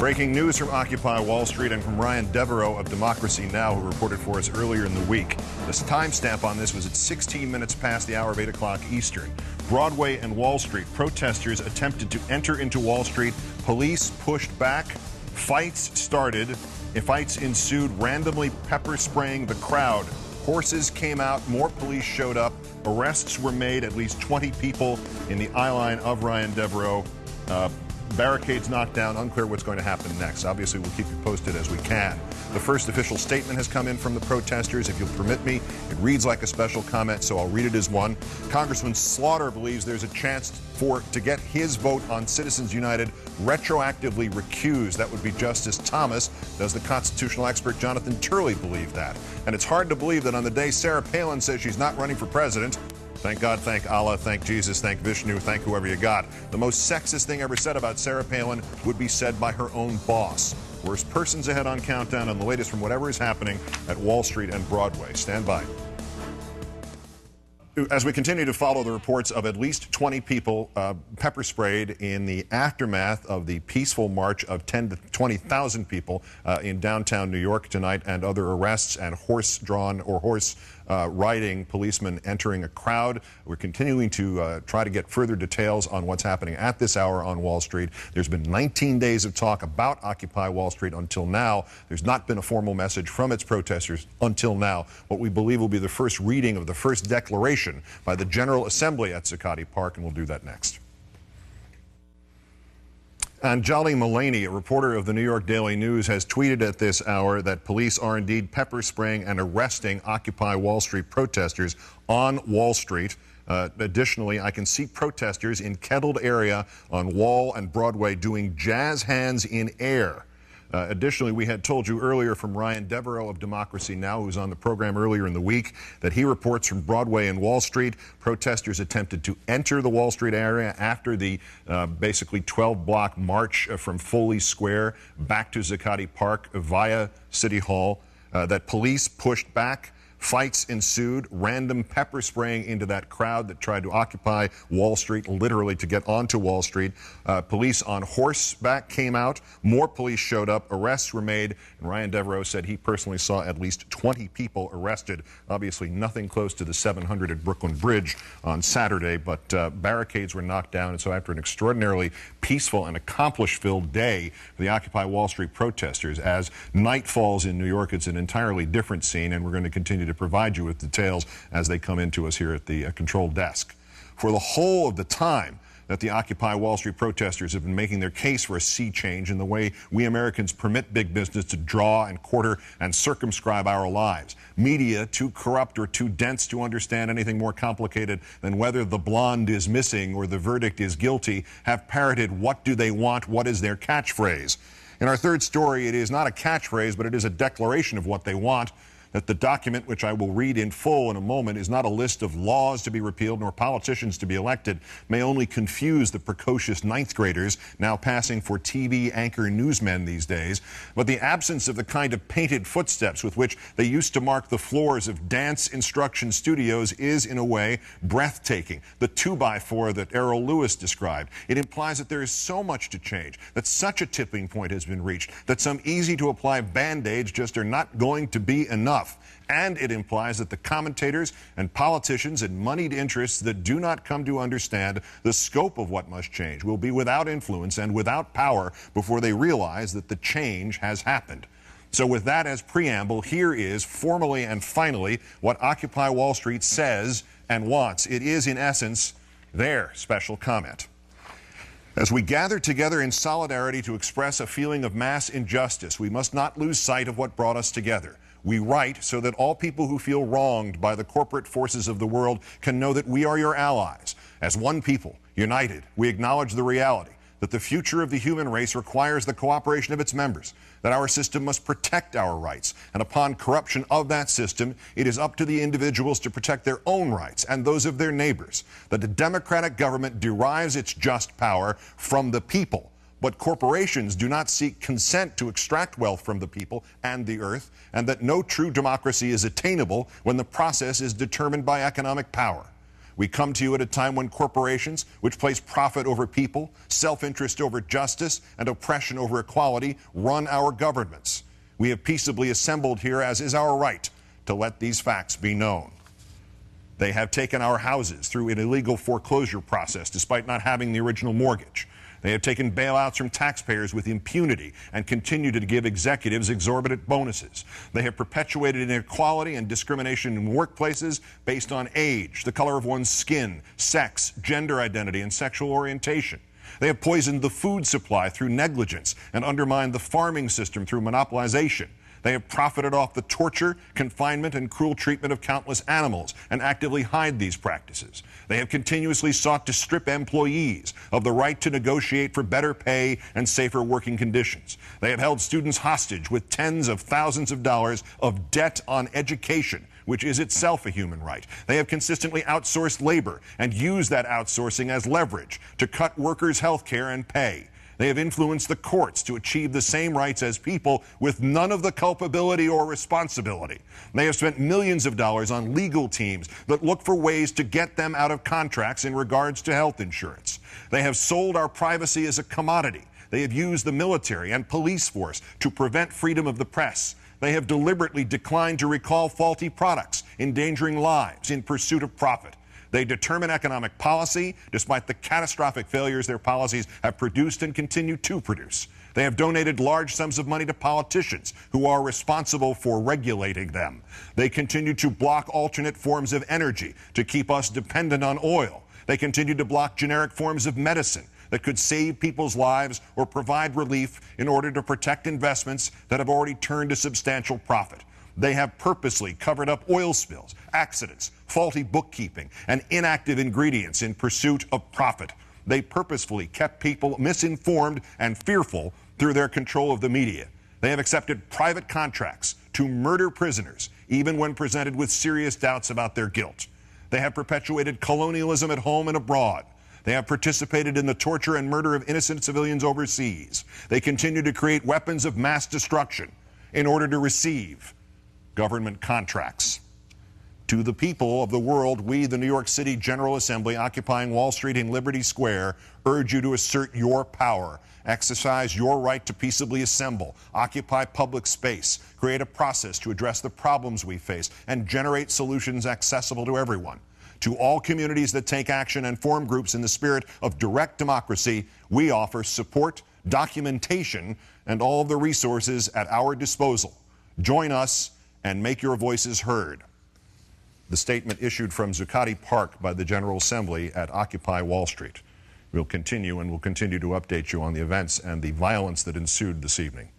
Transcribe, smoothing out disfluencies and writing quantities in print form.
Breaking news from Occupy Wall Street and from Ryan Devereaux of Democracy Now!, who reported for us earlier in the week. The timestamp on this was at 16 minutes past the hour of 8 o'clock Eastern. Broadway and Wall Street. Protesters attempted to enter into Wall Street. Police pushed back. Fights started. Fights ensued, randomly pepper spraying the crowd. Horses came out. More police showed up. Arrests were made. At least 20 people in the eye line of Ryan Devereaux. Barricades knocked down. Unclear what's going to happen next. Obviously, we'll keep you posted as we can. The first official statement has come in from the protesters. If you'll permit me, it reads like a special comment, so I'll read it as one. Congressman Slaughter believes there's a chance to get his vote on Citizens United retroactively recused. That would be Justice Thomas. Does the constitutional expert Jonathan Turley believe that? And it's hard to believe that on the day Sarah Palin says she's not running for president, thank God, thank Allah, thank Jesus, thank Vishnu, thank whoever you got, the most sexist thing ever said about Sarah Palin would be said by her own boss. Worst persons ahead on Countdown and the latest from whatever is happening at Wall Street and Broadway. Stand by. As we continue to follow the reports of at least 20 people pepper sprayed in the aftermath of the peaceful march of 10 to 20,000 people in downtown New York tonight, and other arrests and horse-drawn or horse-riding policemen entering a crowd. We're continuing to try to get further details on what's happening at this hour on Wall Street. There's been 19 days of talk about Occupy Wall Street until now. There's not been a formal message from its protesters until now. What we believe will be the first reading of the first declaration by the General Assembly at Zuccotti Park, and we'll do that next. Anjali Mullaney, a reporter of the New York Daily News, has tweeted at this hour that police are indeed pepper spraying and arresting Occupy Wall Street protesters on Wall Street. Additionally, I can see protesters in kettled area on Wall and Broadway doing jazz hands in air. Additionally, we had told you earlier from Ryan Devereaux of Democracy Now!, who was on the program earlier in the week, that he reports from Broadway and Wall Street. Protesters attempted to enter the Wall Street area after the basically 12-block march from Foley Square back to Zuccotti Park via City Hall. That police pushed back. Fights ensued, random pepper spraying into that crowd that tried to occupy Wall Street, literally to get onto Wall Street. Police on horseback came out. More police showed up. Arrests were made. And Ryan Devereaux said he personally saw at least 20 people arrested. Obviously nothing close to the 700 at Brooklyn Bridge on Saturday, but barricades were knocked down. And so after an extraordinarily peaceful and accomplishment-filled day for the Occupy Wall Street protesters, as night falls in New York, it's an entirely different scene, and we're going to continue to provide you with details as they come into us here at the control desk. For the whole of the time that the Occupy Wall Street protesters have been making their case for a sea change in the way we Americans permit big business to draw and quarter and circumscribe our lives. Media, too corrupt or too dense to understand anything more complicated than whether the blonde is missing or the verdict is guilty, have parroted, "What do they want? What is their catchphrase?" In our third story, it is not a catchphrase, but it is a declaration of what they want. That the document, which I will read in full in a moment, is not a list of laws to be repealed nor politicians to be elected, may only confuse the precocious ninth graders now passing for TV anchor newsmen these days. But the absence of the kind of painted footsteps with which they used to mark the floors of dance instruction studios is, in a way, breathtaking. The 2x4 that Errol Lewis described. It implies that there is so much to change, that such a tipping point has been reached, that some easy-to-apply band-aids just are not going to be enough. And it implies that the commentators and politicians and moneyed interests that do not come to understand the scope of what must change will be without influence and without power before they realize that the change has happened. So with that as preamble, here is formally and finally what Occupy Wall Street says and wants. It is, in essence, their special comment. As we gather together in solidarity to express a feeling of mass injustice, we must not lose sight of what brought us together. We write so that all people who feel wronged by the corporate forces of the world can know that we are your allies. As one people, united, we acknowledge the reality that the future of the human race requires the cooperation of its members, that our system must protect our rights, and upon corruption of that system, it is up to the individuals to protect their own rights and those of their neighbors, that a democratic government derives its just power from the people. But corporations do not seek consent to extract wealth from the people and the earth, and that no true democracy is attainable when the process is determined by economic power. We come to you at a time when corporations, which place profit over people, self-interest over justice, and oppression over equality, run our governments. We have peaceably assembled here, as is our right, to let these facts be known. They have taken our houses through an illegal foreclosure process despite not having the original mortgage. They have taken bailouts from taxpayers with impunity and continue to give executives exorbitant bonuses. They have perpetuated inequality and discrimination in workplaces based on age, the color of one's skin, sex, gender identity, and sexual orientation. They have poisoned the food supply through negligence and undermined the farming system through monopolization. They have profited off the torture, confinement, and cruel treatment of countless animals and actively hide these practices. They have continuously sought to strip employees of the right to negotiate for better pay and safer working conditions. They have held students hostage with tens of thousands of dollars of debt on education, which is itself a human right. They have consistently outsourced labor and used that outsourcing as leverage to cut workers' health care and pay. They have influenced the courts to achieve the same rights as people with none of the culpability or responsibility. They have spent millions of dollars on legal teams that look for ways to get them out of contracts in regards to health insurance. They have sold our privacy as a commodity. They have used the military and police force to prevent freedom of the press. They have deliberately declined to recall faulty products, endangering lives in pursuit of profit. They determine economic policy despite the catastrophic failures their policies have produced and continue to produce. They have donated large sums of money to politicians who are responsible for regulating them. They continue to block alternate forms of energy to keep us dependent on oil. They continue to block generic forms of medicine that could save people's lives or provide relief in order to protect investments that have already turned a substantial profit. They have purposely covered up oil spills, accidents, faulty bookkeeping, and inactive ingredients in pursuit of profit. They purposefully kept people misinformed and fearful through their control of the media. They have accepted private contracts to murder prisoners, even when presented with serious doubts about their guilt. They have perpetuated colonialism at home and abroad. They have participated in the torture and murder of innocent civilians overseas. They continue to create weapons of mass destruction in order to receive government contracts. To the people of the world, we, the New York City General Assembly, occupying Wall Street and Liberty Square, urge you to assert your power, exercise your right to peaceably assemble, occupy public space, create a process to address the problems we face, and generate solutions accessible to everyone. To all communities that take action and form groups in the spirit of direct democracy, we offer support, documentation, and all of the resources at our disposal. Join us and make your voices heard. The statement issued from Zuccotti Park by the General Assembly at Occupy Wall Street. We'll continue to update you on the events and the violence that ensued this evening.